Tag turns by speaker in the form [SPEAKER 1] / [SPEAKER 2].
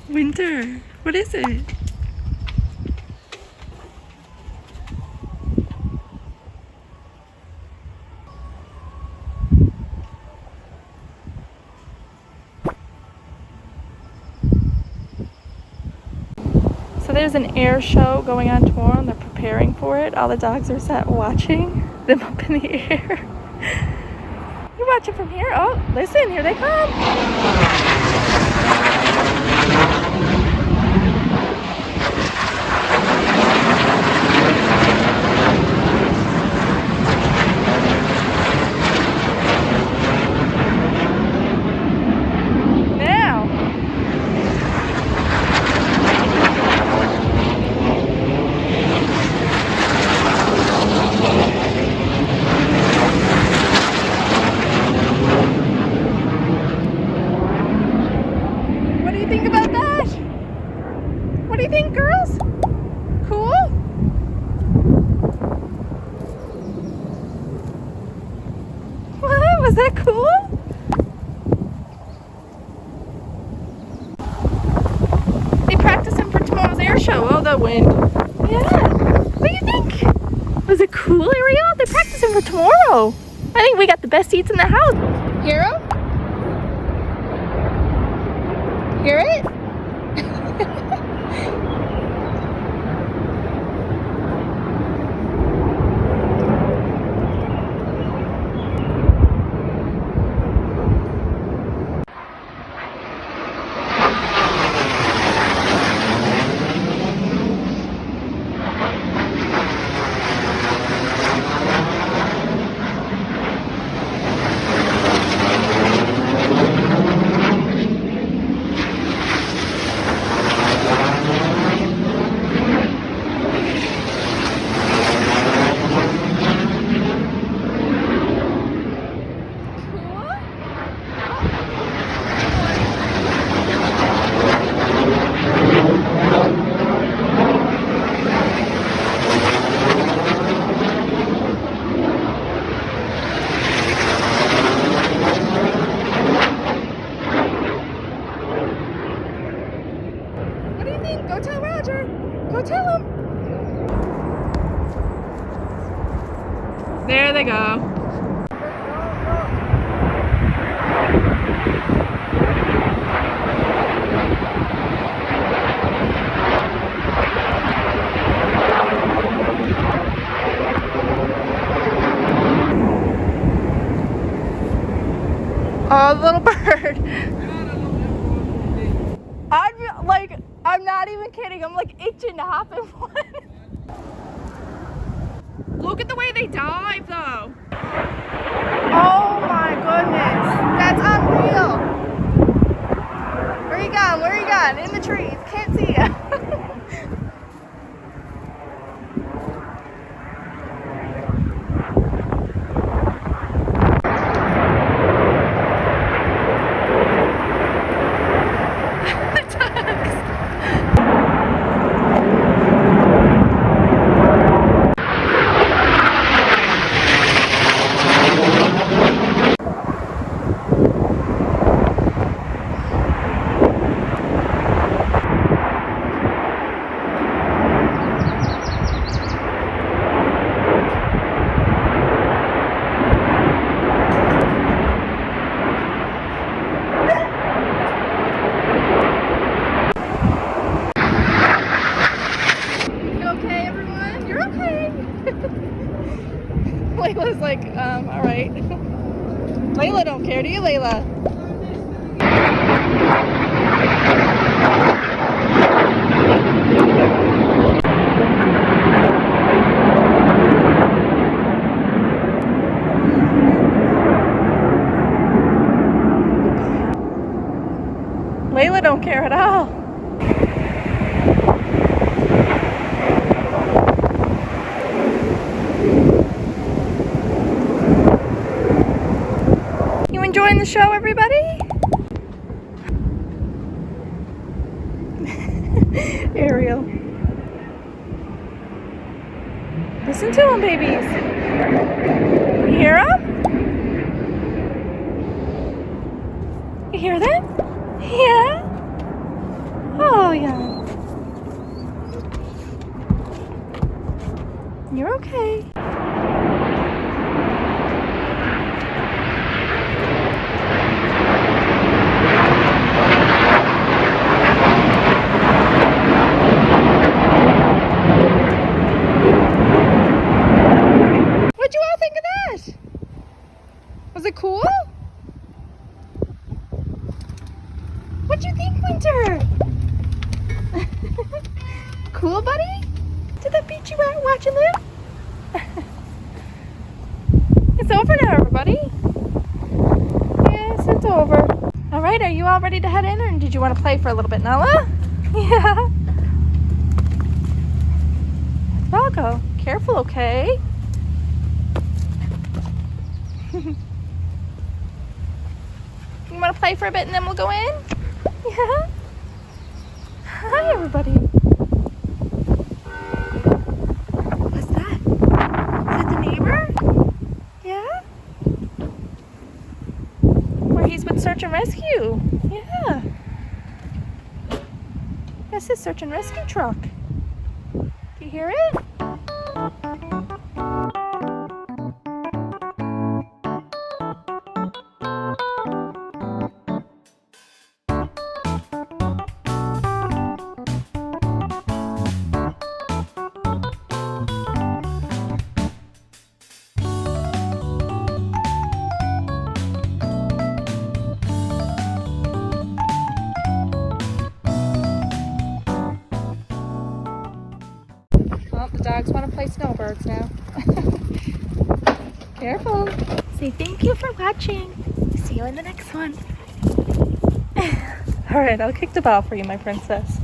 [SPEAKER 1] Winter. What is it? So there's an air show going on tomorrow and they're preparing for it. All the dogs are sat watching them up in the air. You watch it from here. Oh, listen, here they come. Was that cool? They practicing for tomorrow's air show. Oh, the wind. Yeah. What do you think? Was it cool, Ariel? They're practicing for tomorrow. I think we got the best seats in the house. Hear them? Hear it? Go tell Roger. Go tell him. There they go. Oh, little bird. I'm not even kidding. I'm like itching to hop in one. Look at the way they dive, though. Oh my goodness. That's unreal. Where you going? Where you going? In the trees. Can't see you. Layla's like, all right. Layla don't care, do you, Layla? Layla don't care at all. Enjoying the show, everybody? Ariel. Listen to them, babies. You hear them? You hear them? Yeah? going on? You're okay. What'd you all think of that? Was it cool? What'd you think, Winter? Cool, buddy? Did that beat you out watching them? It's over now, everybody. Yes, it's over. All right, are you all ready to head in, or did you want to play for a little bit, Nella? Yeah. I'll go. Careful, okay? You want to play for a bit and then we'll go in? Yeah. Hi, everybody. What's that? Is that the neighbor? Yeah? Or he's with Search and Rescue. Yeah. That's his Search and Rescue truck. Do you hear it? The dogs want to play Snowbirds now. Careful. Say thank you for watching. See you in the next one. All right, I'll kick the ball for you, my princess.